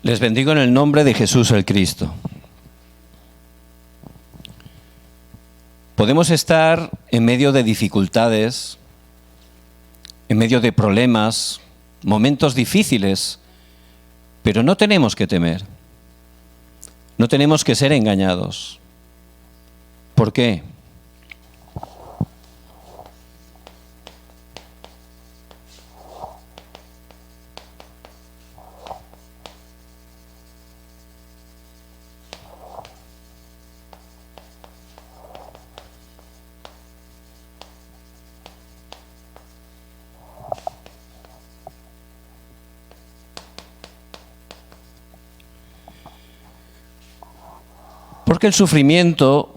Les bendigo en el nombre de Jesús el Cristo. Podemos estar en medio de dificultades, en medio de problemas, momentos difíciles, pero no tenemos que temer. No tenemos que ser engañados. ¿Por qué? Porque el sufrimiento,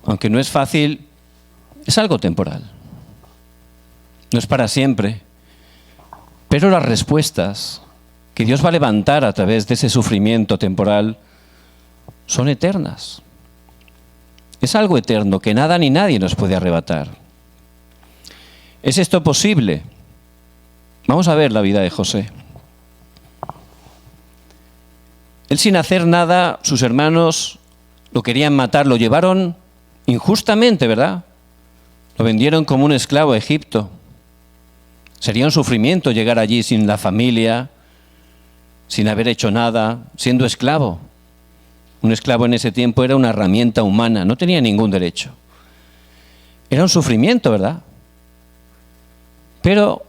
aunque no es fácil, es algo temporal. No es para siempre. Pero las respuestas que Dios va a levantar a través de ese sufrimiento temporal son eternas. Es algo eterno que nada ni nadie nos puede arrebatar. ¿Es esto posible? Vamos a ver la vida de José. Él, sin hacer nada, sus hermanos lo querían matar, lo llevaron injustamente, ¿verdad? Lo vendieron como un esclavo a Egipto. Sería un sufrimiento llegar allí sin la familia, sin haber hecho nada, siendo esclavo. Un esclavo en ese tiempo era una herramienta humana, no tenía ningún derecho. Era un sufrimiento, ¿verdad? Pero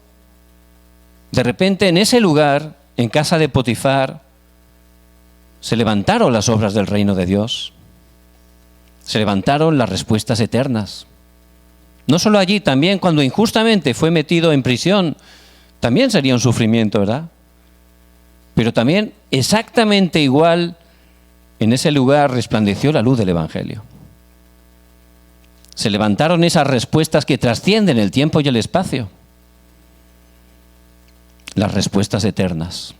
de repente en ese lugar, en casa de Potifar, se levantaron las obras del reino de Dios. Se levantaron las respuestas eternas. No solo allí, también cuando injustamente fue metido en prisión, también sería un sufrimiento, ¿verdad? Pero también exactamente igual, en ese lugar resplandeció la luz del Evangelio. Se levantaron esas respuestas que trascienden el tiempo y el espacio. Las respuestas eternas.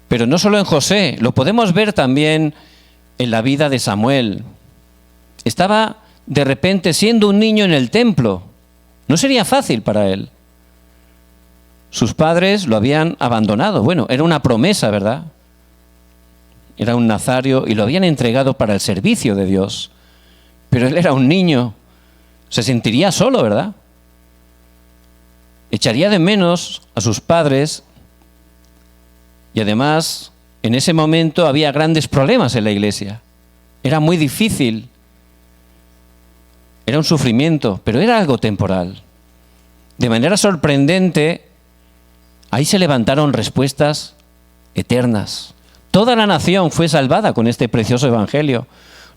Pero no solo en José, lo podemos ver también en la vida de Samuel. Estaba de repente siendo un niño en el templo. No sería fácil para él. Sus padres lo habían abandonado. Bueno, era una promesa, ¿verdad? Era un nazario y lo habían entregado para el servicio de Dios. Pero él era un niño. Se sentiría solo, ¿verdad? Echaría de menos a sus padres. Y además, en ese momento había grandes problemas en la iglesia. Era muy difícil. Era un sufrimiento, pero era algo temporal. De manera sorprendente, ahí se levantaron respuestas eternas. Toda la nación fue salvada con este precioso evangelio.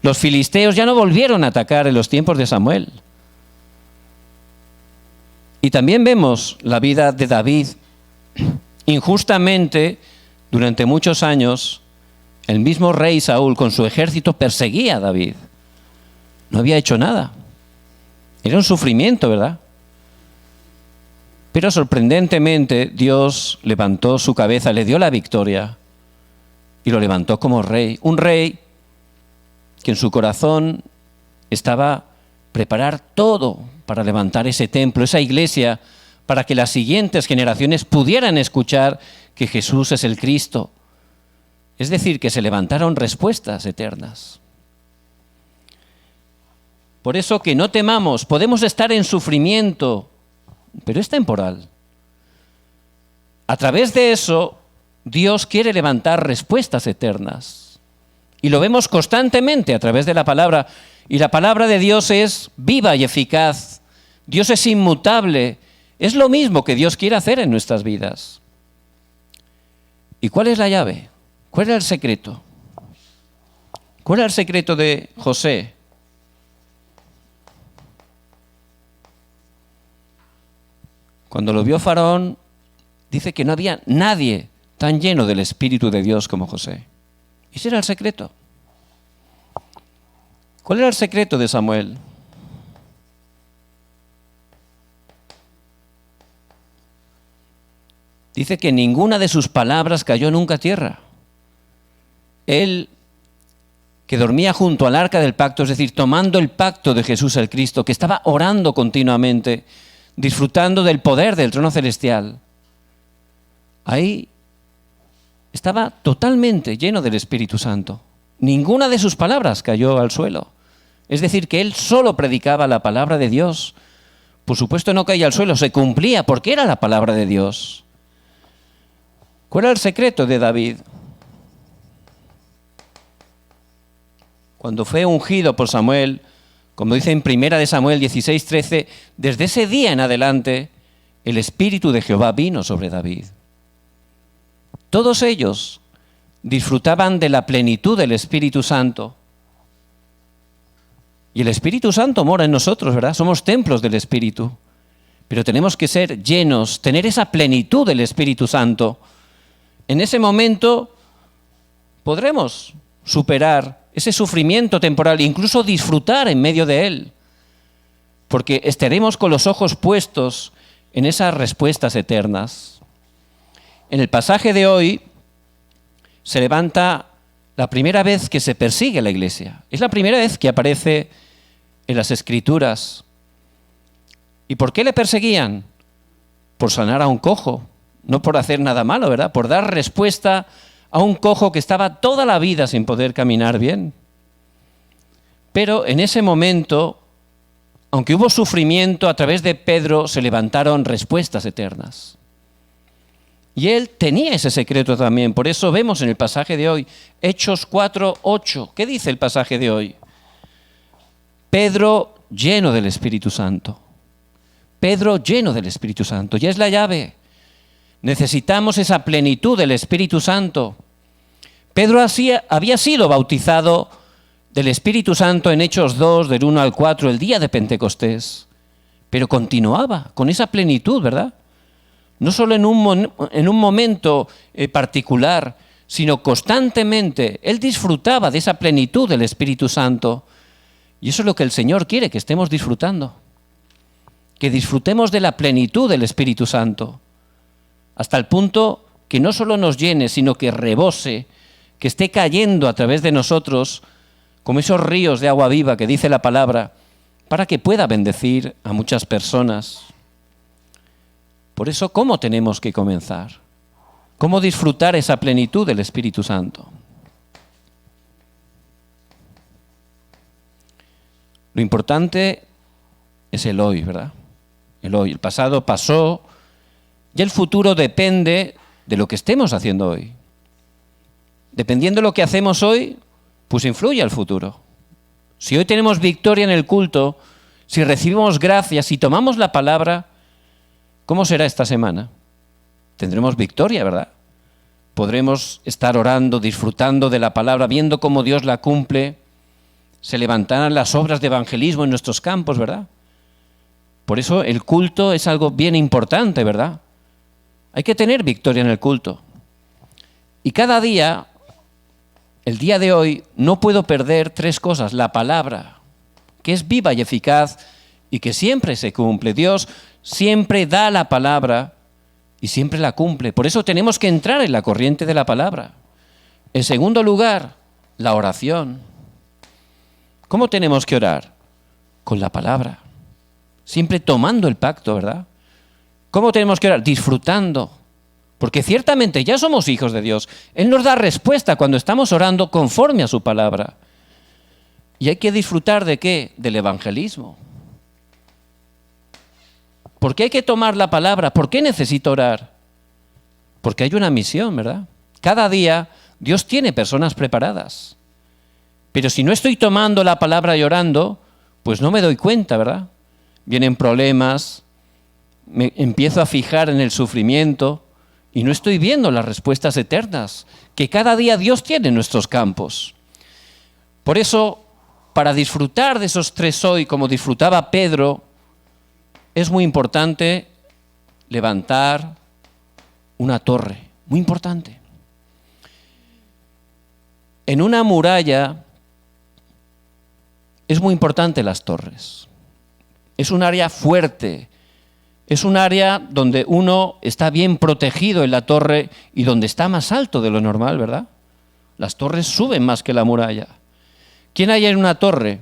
Los filisteos ya no volvieron a atacar en los tiempos de Samuel. Y también vemos la vida de David. Injustamente, durante muchos años, el mismo rey Saúl con su ejército perseguía a David. No había hecho nada. Era un sufrimiento, ¿verdad? Pero sorprendentemente Dios levantó su cabeza, le dio la victoria y lo levantó como rey. Un rey que en su corazón estaba preparar todo para levantar ese templo, esa iglesia, para que las siguientes generaciones pudieran escuchar que Jesús es el Cristo. Es decir, que se levantaron respuestas eternas. Por eso que no temamos, podemos estar en sufrimiento, pero es temporal. A través de eso, Dios quiere levantar respuestas eternas. Y lo vemos constantemente a través de la palabra. Y la palabra de Dios es viva y eficaz. Dios es inmutable. Es lo mismo que Dios quiere hacer en nuestras vidas. ¿Y cuál es la llave? ¿Cuál era el secreto? ¿Cuál era el secreto de José? Cuando lo vio Faraón, dice que no había nadie tan lleno del Espíritu de Dios como José. Ese era el secreto. ¿Cuál era el secreto de Samuel? Dice que ninguna de sus palabras cayó nunca a tierra. Él, que dormía junto al arca del pacto, es decir, tomando el pacto de Jesús el Cristo, que estaba orando continuamente, disfrutando del poder del trono celestial. Ahí estaba totalmente lleno del Espíritu Santo. Ninguna de sus palabras cayó al suelo. Es decir, que él solo predicaba la palabra de Dios. Por supuesto no caía al suelo, se cumplía porque era la palabra de Dios. ¿Cuál era el secreto de David? Cuando fue ungido por Samuel, como dice en 1 Samuel 16:13, desde ese día en adelante, el Espíritu de Jehová vino sobre David. Todos ellos disfrutaban de la plenitud del Espíritu Santo. Y el Espíritu Santo mora en nosotros, ¿verdad? Somos templos del Espíritu. Pero tenemos que ser llenos, tener esa plenitud del Espíritu Santo. En ese momento podremos superar ese sufrimiento temporal, incluso disfrutar en medio de él. Porque estaremos con los ojos puestos en esas respuestas eternas. En el pasaje de hoy se levanta la primera vez que se persigue a la iglesia. Es la primera vez que aparece en las Escrituras. ¿Y por qué le perseguían? Por sanar a un cojo, no por hacer nada malo, ¿verdad? Por dar respuesta a un cojo que estaba toda la vida sin poder caminar bien. Pero en ese momento, aunque hubo sufrimiento, a través de Pedro se levantaron respuestas eternas. Y él tenía ese secreto también. Por eso vemos en el pasaje de hoy, Hechos 4:8. ¿Qué dice el pasaje de hoy? Pedro lleno del Espíritu Santo. Pedro lleno del Espíritu Santo. Ya es la llave. Necesitamos esa plenitud del Espíritu Santo. Pedro había sido bautizado del Espíritu Santo en Hechos 2, del 1 al 4, el día de Pentecostés. Pero continuaba con esa plenitud, ¿verdad? No solo en un momento particular, sino constantemente. Él disfrutaba de esa plenitud del Espíritu Santo. Y eso es lo que el Señor quiere, que estemos disfrutando. Que disfrutemos de la plenitud del Espíritu Santo. Hasta el punto que no solo nos llene, sino que rebose, que esté cayendo a través de nosotros, como esos ríos de agua viva que dice la palabra, para que pueda bendecir a muchas personas. Por eso, ¿cómo tenemos que comenzar? ¿Cómo disfrutar esa plenitud del Espíritu Santo? Lo importante es el hoy, ¿verdad? El hoy. El pasado pasó y el futuro depende de lo que estemos haciendo hoy. Dependiendo de lo que hacemos hoy, pues influye al futuro. Si hoy tenemos victoria en el culto, si recibimos gracias, si tomamos la palabra, ¿cómo será esta semana? Tendremos victoria, ¿verdad? Podremos estar orando, disfrutando de la palabra, viendo cómo Dios la cumple. Se levantarán las obras de evangelismo en nuestros campos, ¿verdad? Por eso el culto es algo bien importante, ¿verdad? Hay que tener victoria en el culto. Y cada día, el día de hoy, no puedo perder tres cosas. La palabra, que es viva y eficaz y que siempre se cumple. Dios siempre da la palabra y siempre la cumple. Por eso tenemos que entrar en la corriente de la palabra. En segundo lugar, la oración. ¿Cómo tenemos que orar? Con la palabra. Siempre tomando el pacto, ¿verdad? ¿Cómo tenemos que orar? Disfrutando. Porque ciertamente ya somos hijos de Dios. Él nos da respuesta cuando estamos orando conforme a su palabra. Y hay que disfrutar ¿de qué? Del evangelismo. ¿Por qué hay que tomar la palabra? ¿Por qué necesito orar? Porque hay una misión, ¿verdad? Cada día Dios tiene personas preparadas. Pero si no estoy tomando la palabra y orando, pues no me doy cuenta, ¿verdad? Vienen problemas, me empiezo a fijar en el sufrimiento y no estoy viendo las respuestas eternas que cada día Dios tiene en nuestros campos. Por eso, para disfrutar de esos tres hoy, como disfrutaba Pedro, es muy importante levantar una torre, muy importante. En una muralla es muy importante las torres. Es un área fuerte, es un área donde uno está bien protegido en la torre y donde está más alto de lo normal, ¿verdad? Las torres suben más que la muralla. ¿Quién hay en una torre?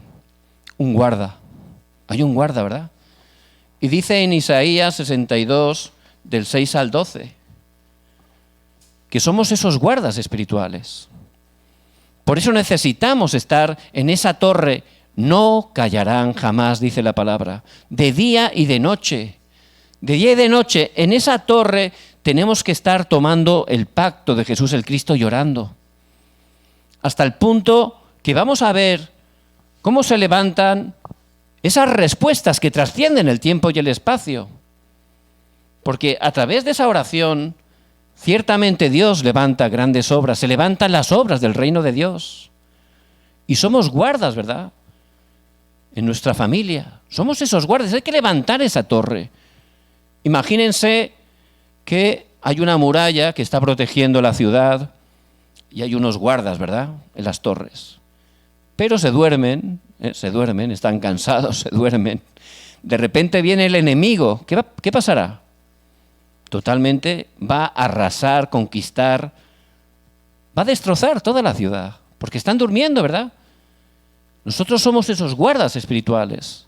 Un guarda. Hay un guarda, ¿verdad? Y dice en Isaías 62, del 6 al 12. que somos esos guardas espirituales. Por eso necesitamos estar en esa torre. No callarán jamás, dice la palabra, de día y de noche. De día y de noche, en esa torre tenemos que estar tomando el pacto de Jesús el Cristo y orando. Hasta el punto que vamos a ver cómo se levantan esas respuestas que trascienden el tiempo y el espacio. Porque a través de esa oración, ciertamente Dios levanta grandes obras, se levantan las obras del reino de Dios. Y somos guardas, ¿verdad? En nuestra familia. Somos esos guardas, hay que levantar esa torre. Imagínense que hay una muralla que está protegiendo la ciudad y hay unos guardas, ¿verdad?, en las torres. Pero se duermen, están cansados, se duermen. De repente viene el enemigo. ¿Qué pasará? Totalmente va a arrasar, conquistar, va a destrozar toda la ciudad, porque están durmiendo, ¿verdad? Nosotros somos esos guardas espirituales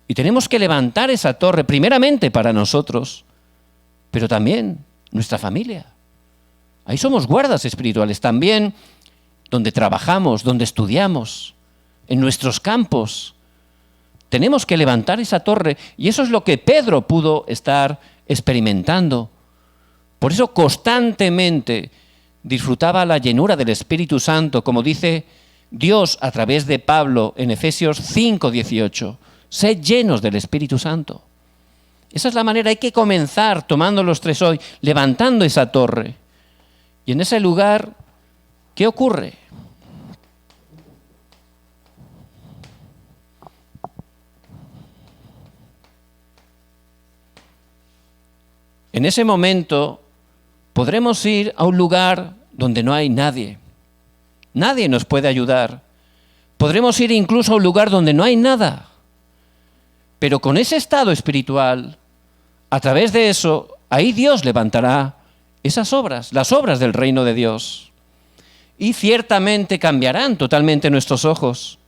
y tenemos que levantar esa torre primeramente para nosotros, pero también nuestra familia. Ahí somos guardas espirituales, también donde trabajamos, donde estudiamos, en nuestros campos. Tenemos que levantar esa torre y eso es lo que Pedro pudo estar experimentando. Por eso constantemente disfrutaba la llenura del Espíritu Santo, como dice Dios a través de Pablo en Efesios 5:18. Sed llenos del Espíritu Santo. Esa es la manera, hay que comenzar tomando los tres hoy, levantando esa torre. Y en ese lugar, ¿qué ocurre? En ese momento podremos ir a un lugar donde no hay nadie. Nadie nos puede ayudar. Podremos ir incluso a un lugar donde no hay nada. Pero con ese estado espiritual, a través de eso, ahí Dios levantará esas obras, las obras del reino de Dios. Y ciertamente cambiarán totalmente nuestros ojos.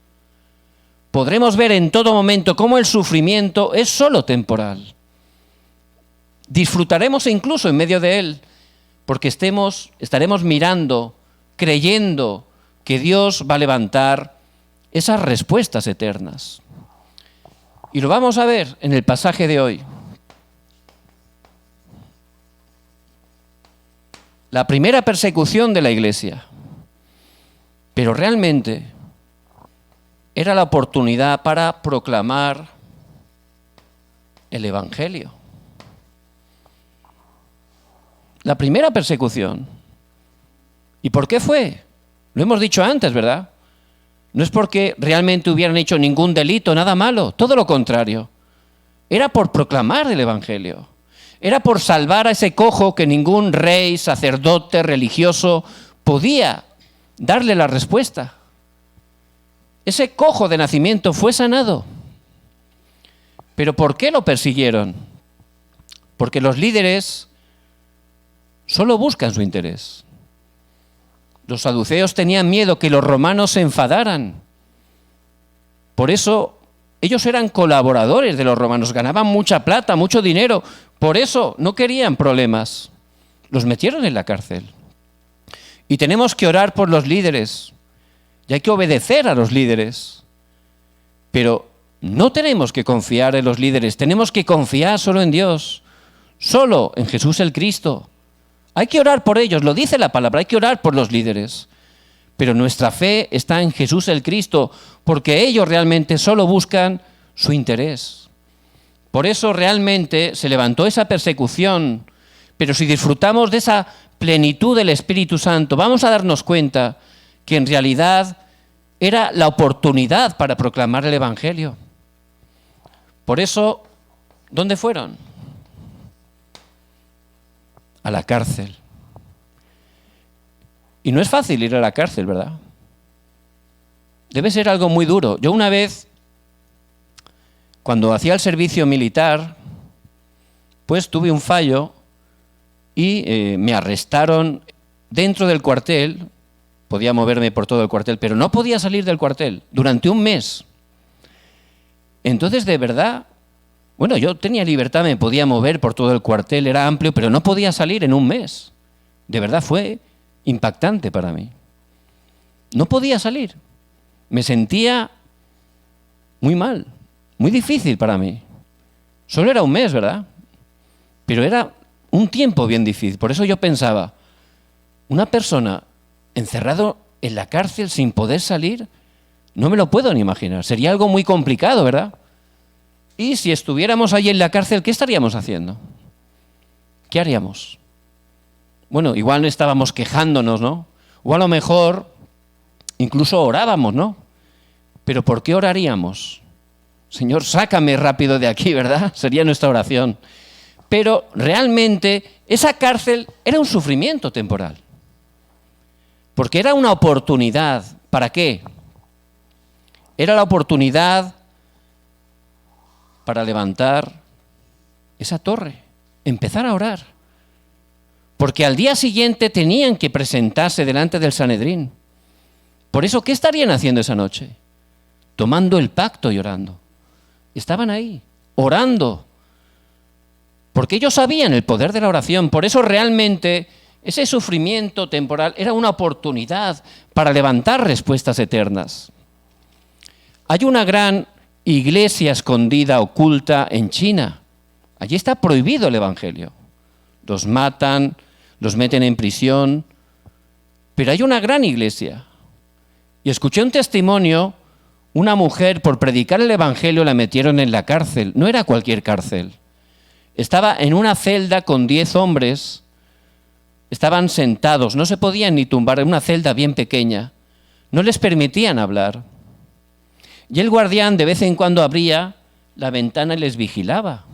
Podremos ver en todo momento cómo el sufrimiento es solo temporal. Disfrutaremos incluso en medio de él, porque estaremos mirando, creyendo que Dios va a levantar esas respuestas eternas. Y lo vamos a ver en el pasaje de hoy. La primera persecución de la iglesia. Pero realmente era la oportunidad para proclamar el Evangelio. La primera persecución. ¿Y por qué fue? Lo hemos dicho antes, ¿verdad? No es porque realmente hubieran hecho ningún delito, nada malo, todo lo contrario. Era por proclamar el Evangelio. Era por salvar a ese cojo que ningún rey, sacerdote, religioso podía darle la respuesta. Ese cojo de nacimiento fue sanado. ¿Pero por qué lo persiguieron? Porque los líderes solo buscan su interés. Los saduceos tenían miedo que los romanos se enfadaran. Por eso ellos eran colaboradores de los romanos, ganaban mucha plata, mucho dinero. Por eso no querían problemas. Los metieron en la cárcel. Y tenemos que orar por los líderes. Y hay que obedecer a los líderes. Pero no tenemos que confiar en los líderes. Tenemos que confiar solo en Dios. Solo en Jesús el Cristo. Hay que orar por ellos, lo dice la palabra, hay que orar por los líderes. Pero nuestra fe está en Jesús el Cristo, porque ellos realmente solo buscan su interés. Por eso realmente se levantó esa persecución. Pero si disfrutamos de esa plenitud del Espíritu Santo, vamos a darnos cuenta que en realidad era la oportunidad para proclamar el Evangelio. Por eso, ¿dónde fueron? A la cárcel. Y no es fácil ir a la cárcel, ¿verdad? Debe ser algo muy duro. Yo una vez, cuando hacía el servicio militar, pues tuve un fallo y me arrestaron dentro del cuartel. Podía moverme por todo el cuartel, pero no podía salir del cuartel durante un mes. Entonces, de verdad, bueno, yo tenía libertad, me podía mover por todo el cuartel, era amplio, pero no podía salir en un mes. De verdad fue impactante para mí. No podía salir. Me sentía muy mal, muy difícil para mí. Solo era un mes, ¿verdad? Pero era un tiempo bien difícil. Por eso yo pensaba, una persona encerrado en la cárcel sin poder salir, no me lo puedo ni imaginar. Sería algo muy complicado, ¿verdad? Y si estuviéramos allí en la cárcel, ¿qué estaríamos haciendo? ¿Qué haríamos? Bueno, igual no estábamos quejándonos, ¿no? O a lo mejor incluso orábamos, ¿no? Pero ¿por qué oraríamos? Señor, sácame rápido de aquí, ¿verdad? Sería nuestra oración. Pero realmente esa cárcel era un sufrimiento temporal. Porque era una oportunidad. ¿Para qué? Era la oportunidad para levantar esa torre, empezar a orar. Porque al día siguiente tenían que presentarse delante del Sanedrín. Por eso, ¿qué estarían haciendo esa noche? Tomando el pacto y orando. Estaban ahí, orando. Porque ellos sabían el poder de la oración. Por eso realmente ese sufrimiento temporal era una oportunidad para levantar respuestas eternas. Hay una gran iglesia escondida, oculta en China. Allí está prohibido el evangelio. Los matan, los meten en prisión. Pero hay una gran iglesia. Y escuché un testimonio, una mujer por predicar el evangelio la metieron en la cárcel. No era cualquier cárcel. Estaba en una celda con 10 hombres. Estaban sentados, no se podían ni tumbar, en una celda bien pequeña. No les permitían hablar. Y el guardián de vez en cuando abría la ventana y les vigilaba.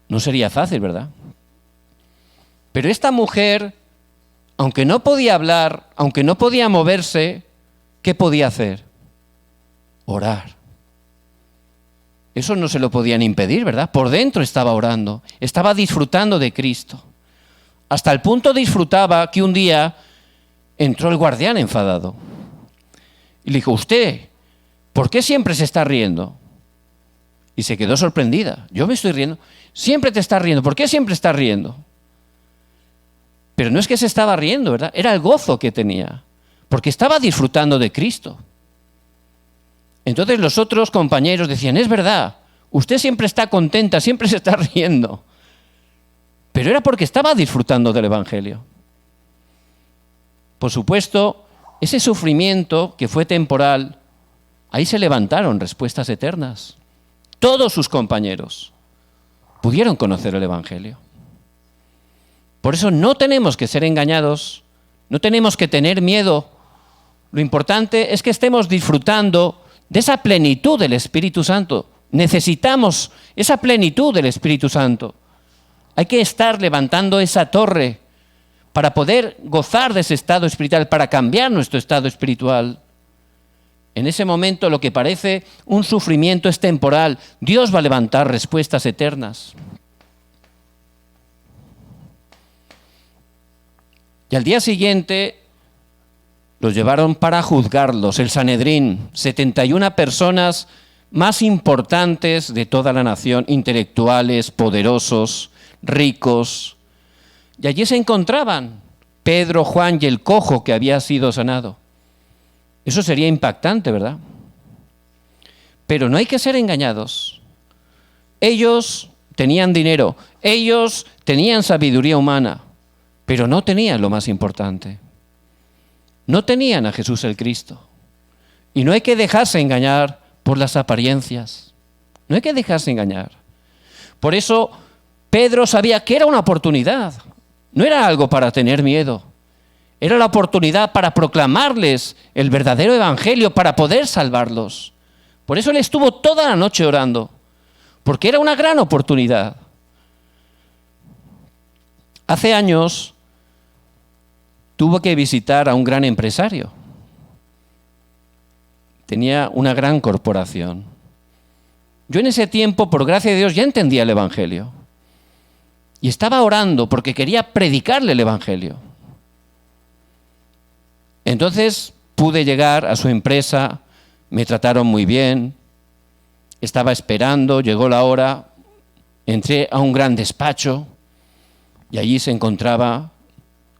No sería fácil, ¿verdad? Pero esta mujer, aunque no podía hablar, aunque no podía moverse, ¿qué podía hacer? Orar. Eso no se lo podían impedir, ¿verdad? Por dentro estaba orando, estaba disfrutando de Cristo. Hasta el punto disfrutaba que un día entró el guardián enfadado. Y le dijo, usted, ¿por qué siempre se está riendo? Y se quedó sorprendida. Yo me estoy riendo. Siempre te estás riendo. ¿Por qué siempre estás riendo? Pero no es que se estaba riendo, ¿verdad? Era el gozo que tenía. Porque estaba disfrutando de Cristo. Entonces los otros compañeros decían, es verdad, usted siempre está contenta, siempre se está riendo. Pero era porque estaba disfrutando del evangelio. Por supuesto, ese sufrimiento que fue temporal, ahí se levantaron respuestas eternas. Todos sus compañeros pudieron conocer el evangelio. Por eso no tenemos que ser engañados, no tenemos que tener miedo. Lo importante es que estemos disfrutando de esa plenitud del Espíritu Santo. Necesitamos esa plenitud del Espíritu Santo. Hay que estar levantando esa torre para poder gozar de ese estado espiritual, para cambiar nuestro estado espiritual. En ese momento lo que parece un sufrimiento es temporal. Dios va a levantar respuestas eternas. Y al día siguiente los llevaron para juzgarlos, el Sanedrín, 71 personas más importantes de toda la nación, intelectuales, poderosos, ricos. Y allí se encontraban Pedro, Juan y el cojo que había sido sanado. Eso sería impactante, ¿verdad? Pero no hay que ser engañados. Ellos tenían dinero, ellos tenían sabiduría humana, pero no tenían lo más importante. No tenían a Jesús el Cristo. Y no hay que dejarse engañar por las apariencias. No hay que dejarse engañar. Por eso Pedro sabía que era una oportunidad. No era algo para tener miedo. Era la oportunidad para proclamarles el verdadero evangelio, para poder salvarlos. Por eso él estuvo toda la noche orando, porque era una gran oportunidad. Hace años tuvo que visitar a un gran empresario. Tenía una gran corporación. Yo en ese tiempo, por gracia de Dios, ya entendía el evangelio. Y estaba orando porque quería predicarle el evangelio. Entonces pude llegar a su empresa, me trataron muy bien, estaba esperando, llegó la hora, entré a un gran despacho, Y allí se encontraba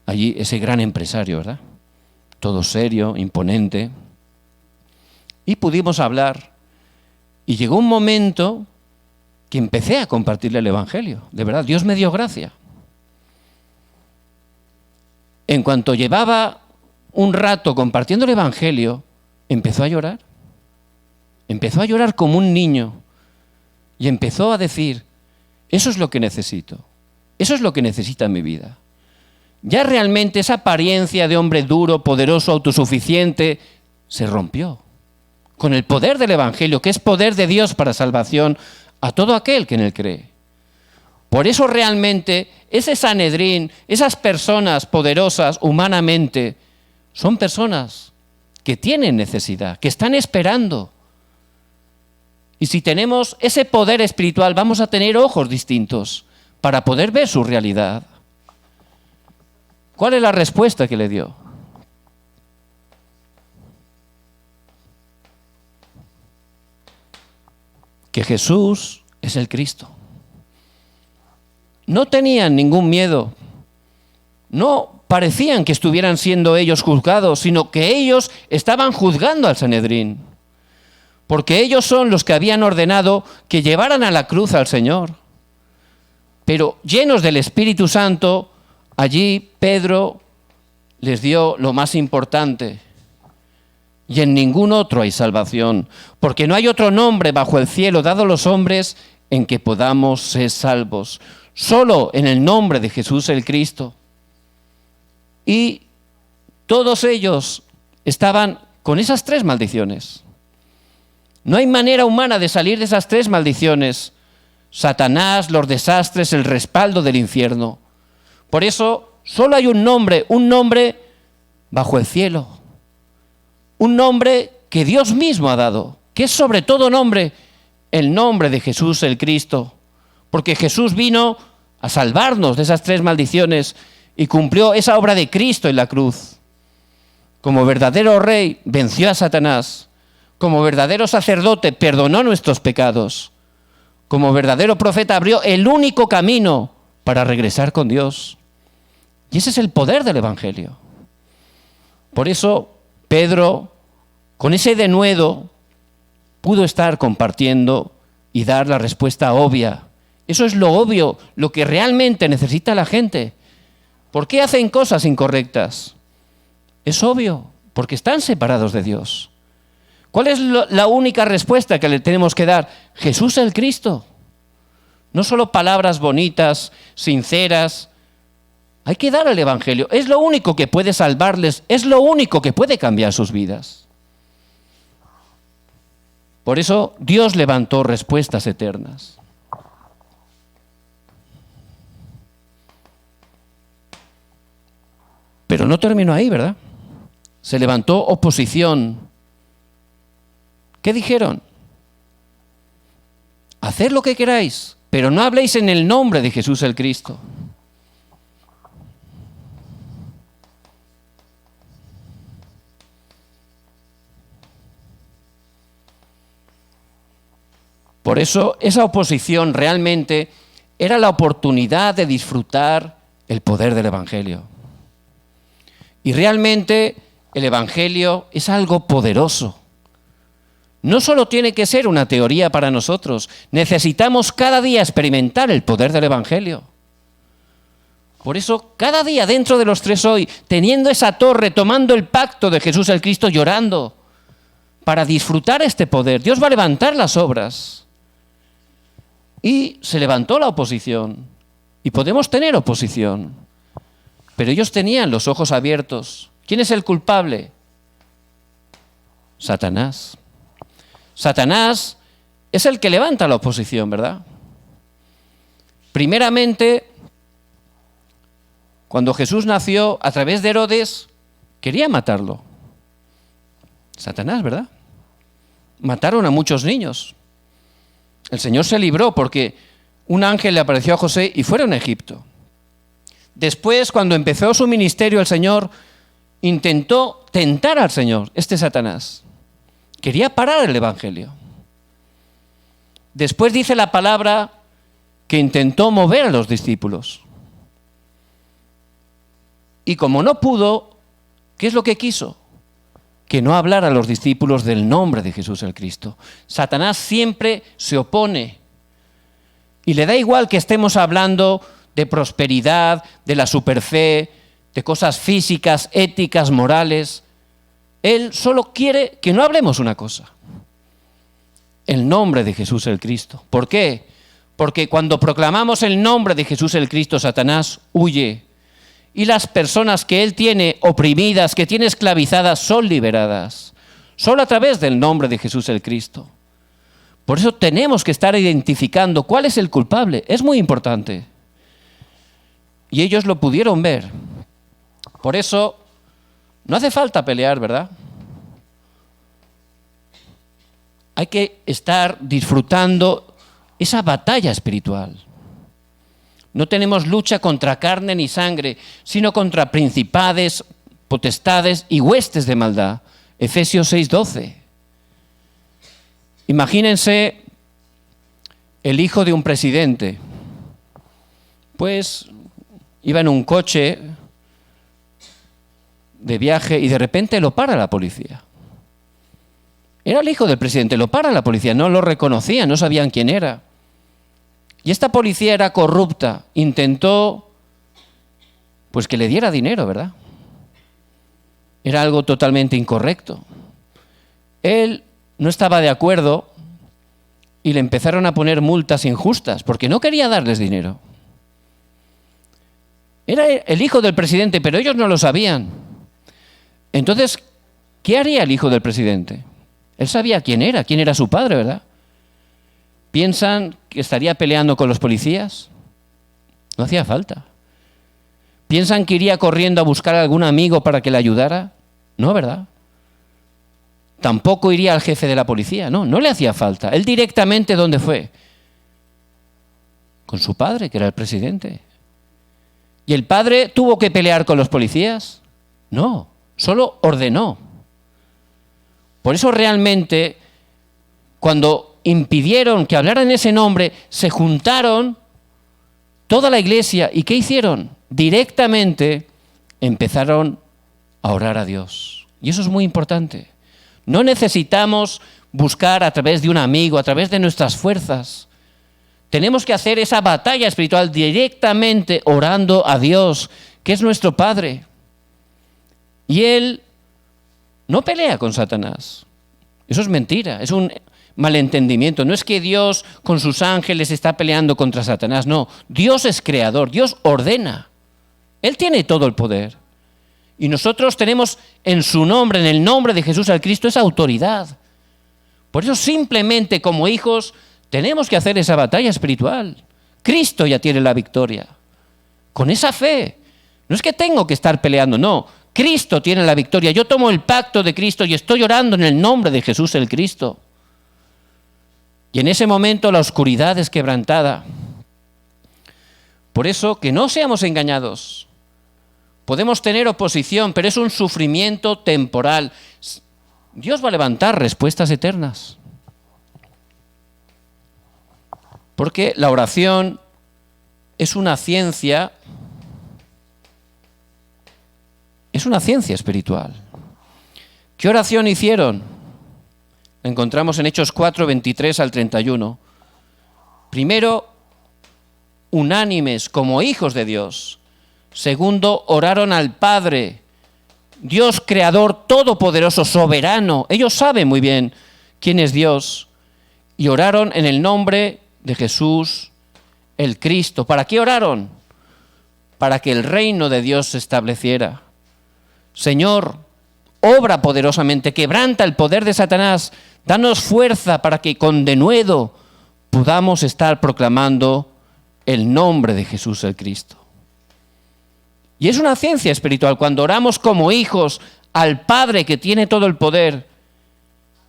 ese gran empresario, ¿verdad? Todo serio, imponente. Y pudimos hablar. Y llegó un momento que empecé a compartirle el Evangelio. De verdad, Dios me dio gracia. En cuanto llevaba un rato compartiendo el Evangelio, empezó a llorar. Empezó a llorar como un niño. Y empezó a decir, eso es lo que necesito. Eso es lo que necesita mi vida. Ya realmente esa apariencia de hombre duro, poderoso, autosuficiente, se rompió. Con el poder del Evangelio, que es poder de Dios para salvación a todo aquel que en él cree. Por eso realmente ese Sanedrín, esas personas poderosas humanamente, son personas que tienen necesidad, que están esperando. Y si tenemos ese poder espiritual, vamos a tener ojos distintos para poder ver su realidad. ¿Cuál es la respuesta que le dio? Que Jesús es el Cristo. No tenían ningún miedo. No parecían que estuvieran siendo ellos juzgados, sino que ellos estaban juzgando al Sanedrín. Porque ellos son los que habían ordenado que llevaran a la cruz al Señor. Pero llenos del Espíritu Santo, allí Pedro les dio lo más importante. Y en ningún otro hay salvación, porque no hay otro nombre bajo el cielo dado a los hombres en que podamos ser salvos. Solo en el nombre de Jesús el Cristo. Y todos ellos estaban con esas 3 maldiciones. No hay manera humana de salir de esas 3 maldiciones. Satanás, los desastres, el respaldo del infierno. Por eso solo hay un nombre bajo el cielo. Un nombre que Dios mismo ha dado, que es sobre todo nombre, el nombre de Jesús el Cristo. Porque Jesús vino a salvarnos de esas 3 maldiciones y cumplió esa obra de Cristo en la cruz. Como verdadero rey venció a Satanás. Como verdadero sacerdote perdonó nuestros pecados. Como verdadero profeta abrió el único camino para regresar con Dios. Y ese es el poder del Evangelio. Por eso Pedro, con ese denuedo, pudo estar compartiendo y dar la respuesta obvia. Eso es lo obvio, lo que realmente necesita la gente. ¿Por qué hacen cosas incorrectas? Es obvio, porque están separados de Dios. ¿Cuál es la única respuesta que le tenemos que dar? Jesús el Cristo. No solo palabras bonitas, sinceras. Hay que dar el Evangelio. Es lo único que puede salvarles, es lo único que puede cambiar sus vidas. Por eso Dios levantó respuestas eternas. Pero no terminó ahí, ¿verdad? Se levantó oposición. ¿Qué dijeron? Haced lo que queráis, pero no habléis en el nombre de Jesús el Cristo. Por eso, esa oposición realmente era la oportunidad de disfrutar el poder del Evangelio. Y realmente el Evangelio es algo poderoso. No solo tiene que ser una teoría para nosotros, necesitamos cada día experimentar el poder del Evangelio. Por eso, cada día dentro de los 3 hoy, teniendo esa torre, tomando el pacto de Jesús el Cristo, llorando, para disfrutar este poder, Dios va a levantar las obras. Y se levantó la oposición, y podemos tener oposición, pero ellos tenían los ojos abiertos. ¿Quién es el culpable? Satanás. Satanás es el que levanta la oposición, ¿verdad? Primeramente, cuando Jesús nació, a través de Herodes, quería matarlo. Satanás, ¿verdad? Mataron a muchos niños. El Señor se libró porque un ángel le apareció a José y fueron a Egipto. Después, cuando empezó su ministerio, el Señor intentó tentar al Señor, Satanás. Quería parar el Evangelio. Después dice la palabra que intentó mover a los discípulos. Y como no pudo, ¿qué es lo que quiso? Que no hablara a los discípulos del nombre de Jesús el Cristo. Satanás siempre se opone. Y le da igual que estemos hablando de prosperidad, de la superfe, de cosas físicas, éticas, morales. Él solo quiere que no hablemos una cosa: el nombre de Jesús el Cristo. ¿Por qué? Porque cuando proclamamos el nombre de Jesús el Cristo, Satanás huye. Y las personas que él tiene oprimidas, que tiene esclavizadas, son liberadas. Solo a través del nombre de Jesús el Cristo. Por eso tenemos que estar identificando cuál es el culpable. Es muy importante. Y ellos lo pudieron ver. Por eso no hace falta pelear, ¿verdad? Hay que estar disfrutando esa batalla espiritual. No tenemos lucha contra carne ni sangre, sino contra principados, potestades y huestes de maldad. Efesios 6:12. Imagínense el hijo de un presidente. Pues iba en un coche de viaje y de repente lo para la policía. Era el hijo del presidente, lo para la policía, no lo reconocían, no sabían quién era. Y esta policía era corrupta, intentó pues que le diera dinero, ¿verdad? Era algo totalmente incorrecto. Él no estaba de acuerdo y le empezaron a poner multas injustas porque no quería darles dinero. Era el hijo del presidente, pero ellos no lo sabían. Entonces, ¿qué haría el hijo del presidente? Él sabía quién era su padre, ¿verdad? ¿Piensan que estaría peleando con los policías? No hacía falta. ¿Piensan que iría corriendo a buscar a algún amigo para que le ayudara? No, ¿verdad? Tampoco iría al jefe de la policía, no le hacía falta. Él directamente, ¿dónde fue? Con su padre, que era el presidente. ¿Y el padre tuvo que pelear con los policías? No, solo ordenó. Por eso realmente, cuando impidieron que hablaran ese nombre, se juntaron toda la iglesia. ¿Y qué hicieron? Directamente empezaron a orar a Dios. Y eso es muy importante. No necesitamos buscar a través de un amigo, a través de nuestras fuerzas. Tenemos que hacer esa batalla espiritual directamente orando a Dios, que es nuestro Padre. Y Él no pelea con Satanás. Eso es mentira, es un malentendimiento. No es que Dios con sus ángeles está peleando contra Satanás, no. Dios es creador, Dios ordena. Él tiene todo el poder. Y nosotros tenemos en su nombre, en el nombre de Jesús el Cristo, esa autoridad. Por eso simplemente como hijos tenemos que hacer esa batalla espiritual. Cristo ya tiene la victoria. Con esa fe. No es que tengo que estar peleando, no. Cristo tiene la victoria. Yo tomo el pacto de Cristo y estoy orando en el nombre de Jesús el Cristo. Y en ese momento la oscuridad es quebrantada. Por eso que no seamos engañados. Podemos tener oposición, pero es un sufrimiento temporal. Dios va a levantar respuestas eternas. Porque la oración es una ciencia espiritual. ¿Qué oración hicieron? La encontramos en Hechos 4, 23 al 31. Primero, unánimes como hijos de Dios. Segundo, oraron al Padre, Dios creador, todopoderoso, soberano. Ellos saben muy bien quién es Dios. Y oraron en el nombre de Jesús, el Cristo. ¿Para qué oraron? Para que el reino de Dios se estableciera. Señor, obra poderosamente, quebranta el poder de Satanás, danos fuerza para que con denuedo podamos estar proclamando el nombre de Jesús el Cristo. Y es una ciencia espiritual. Cuando oramos como hijos al Padre que tiene todo el poder,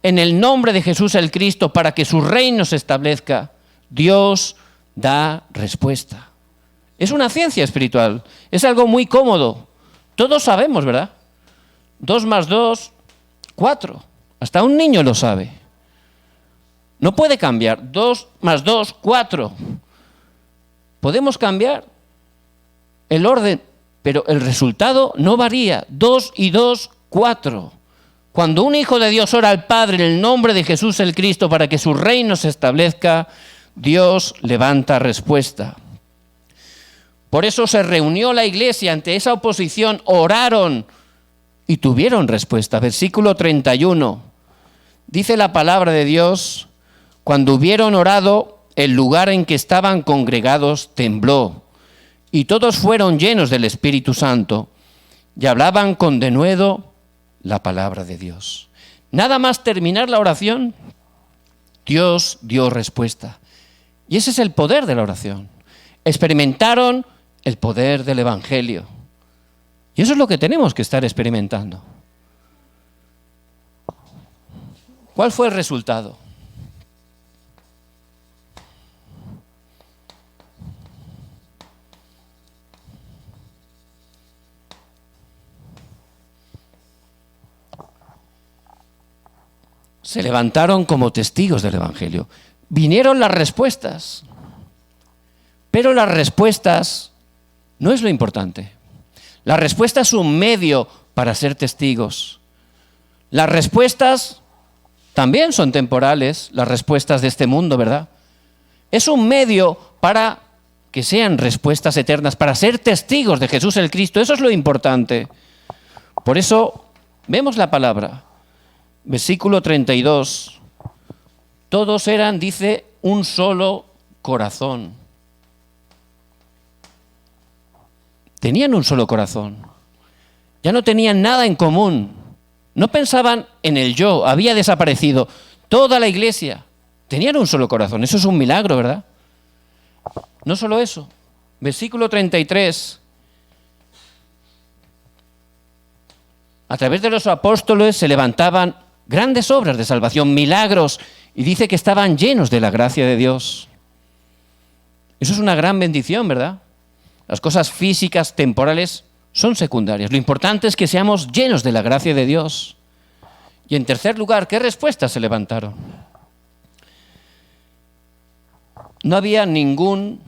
en el nombre de Jesús el Cristo, para que su reino se establezca, Dios da respuesta. Es una ciencia espiritual. Es algo muy cómodo. Todos sabemos, ¿verdad? 2 más 2, 4. Hasta un niño lo sabe. No puede cambiar. 2 más 2, 4. Podemos cambiar el orden, pero el resultado no varía. 2 y 2, 4. Cuando un hijo de Dios ora al Padre en el nombre de Jesús el Cristo para que su reino se establezca, Dios levanta respuesta. Por eso se reunió la iglesia ante esa oposición, oraron y tuvieron respuesta. Versículo 31. Dice la palabra de Dios: cuando hubieron orado, el lugar en que estaban congregados tembló, y todos fueron llenos del Espíritu Santo, y hablaban con denuedo la palabra de Dios. Nada más terminar la oración, Dios dio respuesta. Y ese es el poder de la oración. Experimentaron el poder del Evangelio. Y eso es lo que tenemos que estar experimentando. ¿Cuál fue el resultado? Se levantaron como testigos del Evangelio. Vinieron las respuestas, pero las respuestas no es lo importante. La respuesta es un medio para ser testigos. Las respuestas también son temporales, las respuestas de este mundo, ¿verdad? Es un medio para que sean respuestas eternas, para ser testigos de Jesús el Cristo. Eso es lo importante. Por eso vemos la palabra. Versículo 32. Todos eran, dice, un solo corazón. Tenían un solo corazón. Ya no tenían nada en común. No pensaban en el yo. Había desaparecido toda la iglesia. Tenían un solo corazón. Eso es un milagro, ¿verdad? No solo eso. Versículo 33. A través de los apóstoles se levantaban grandes obras de salvación, milagros, y dice que estaban llenos de la gracia de Dios. Eso es una gran bendición, ¿verdad? Las cosas físicas, temporales, son secundarias. Lo importante es que seamos llenos de la gracia de Dios. Y en tercer lugar, ¿qué respuestas se levantaron? No había ningún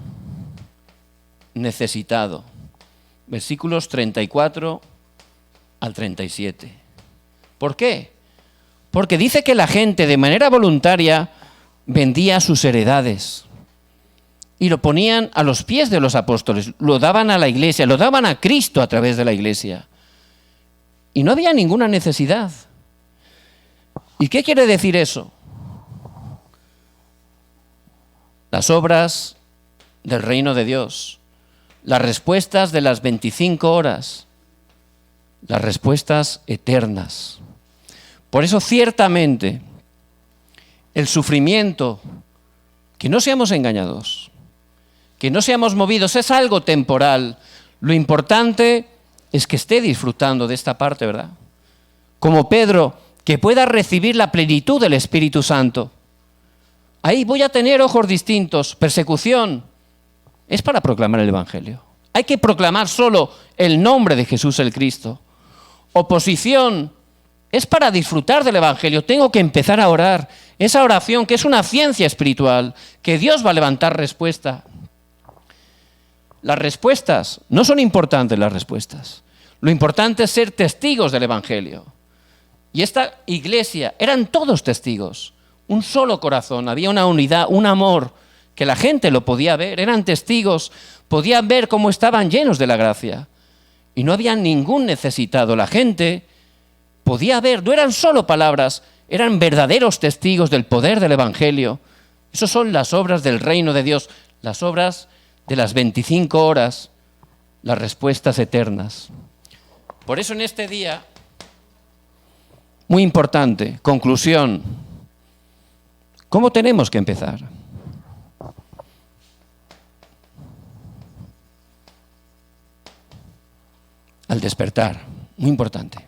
necesitado. Versículos 34 al 37. ¿Por qué? Porque dice que la gente de manera voluntaria vendía sus heredades y lo ponían a los pies de los apóstoles, lo daban a la iglesia, lo daban a Cristo a través de la iglesia. Y no había ninguna necesidad. ¿Y qué quiere decir eso? Las obras del reino de Dios, las respuestas de las 25 horas, las respuestas eternas. Por eso ciertamente el sufrimiento, que no seamos engañados, que no seamos movidos, es algo temporal. Lo importante es que esté disfrutando de esta parte, ¿verdad? Como Pedro, que pueda recibir la plenitud del Espíritu Santo. Ahí voy a tener ojos distintos. Persecución es para proclamar el Evangelio. Hay que proclamar solo el nombre de Jesús el Cristo. Oposición es para disfrutar del Evangelio. Tengo que empezar a orar. Esa oración que es una ciencia espiritual, que Dios va a levantar respuesta. Las respuestas, no son importantes las respuestas. Lo importante es ser testigos del Evangelio. Y esta iglesia, eran todos testigos. Un solo corazón, había una unidad, un amor, que la gente lo podía ver. Eran testigos, podían ver cómo estaban llenos de la gracia. Y no había ningún necesitado. La gente podía ver, no eran solo palabras, eran verdaderos testigos del poder del Evangelio. Esas son las obras del reino de Dios, las obras de las 25 horas, las respuestas eternas. Por eso en este día, muy importante, conclusión, ¿cómo tenemos que empezar? Al despertar, muy importante.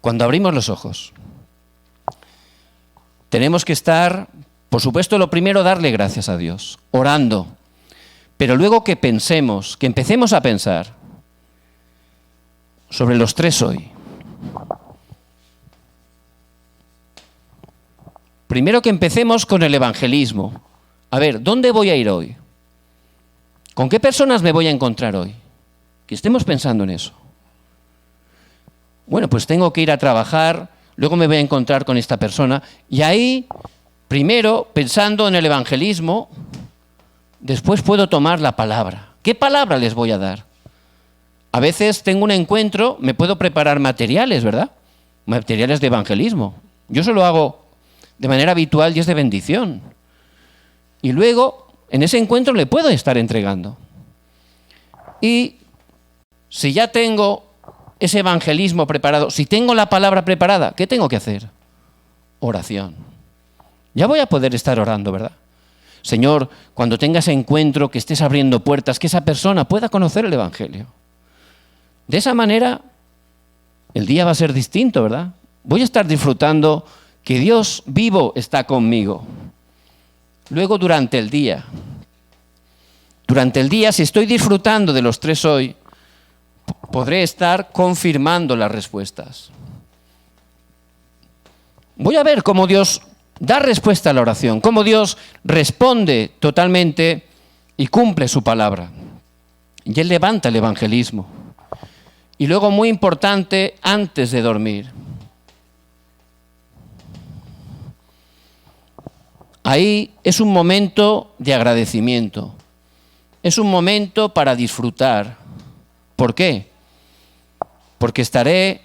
Cuando abrimos los ojos, tenemos que estar, por supuesto, lo primero, darle gracias a Dios, orando. Pero luego que pensemos, que empecemos a pensar sobre los tres hoy. Primero que empecemos con el evangelismo. A ver, ¿dónde voy a ir hoy? ¿Con qué personas me voy a encontrar hoy? Que estemos pensando en eso. Bueno, pues tengo que ir a trabajar, luego me voy a encontrar con esta persona, y ahí, primero, pensando en el evangelismo, después puedo tomar la palabra. ¿Qué palabra les voy a dar? A veces tengo un encuentro, me puedo preparar materiales, ¿verdad? Materiales de evangelismo. Yo eso lo hago de manera habitual y es de bendición. Y luego, en ese encuentro le puedo estar entregando. Y si ya tengo ese evangelismo preparado, si tengo la palabra preparada, ¿qué tengo que hacer? Oración. Ya voy a poder estar orando, ¿verdad? Señor, cuando tengas ese encuentro, que estés abriendo puertas, que esa persona pueda conocer el evangelio. De esa manera, el día va a ser distinto, ¿verdad? Voy a estar disfrutando que Dios vivo está conmigo. Luego, durante el día, si estoy disfrutando de los 3 hoy, podré estar confirmando las respuestas. Voy a ver cómo Dios da respuesta a la oración, cómo Dios responde totalmente y cumple su palabra. Y Él levanta el evangelismo. Y luego, muy importante, antes de dormir. Ahí es un momento de agradecimiento. Es un momento para disfrutar. ¿Por qué? Porque estaré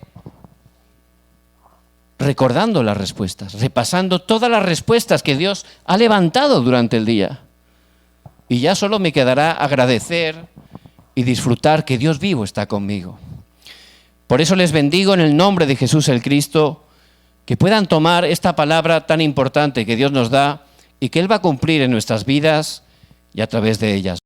recordando las respuestas, repasando todas las respuestas que Dios ha levantado durante el día. Y ya solo me quedará agradecer y disfrutar que Dios vivo está conmigo. Por eso les bendigo en el nombre de Jesús el Cristo, que puedan tomar esta palabra tan importante que Dios nos da y que Él va a cumplir en nuestras vidas y a través de ellas.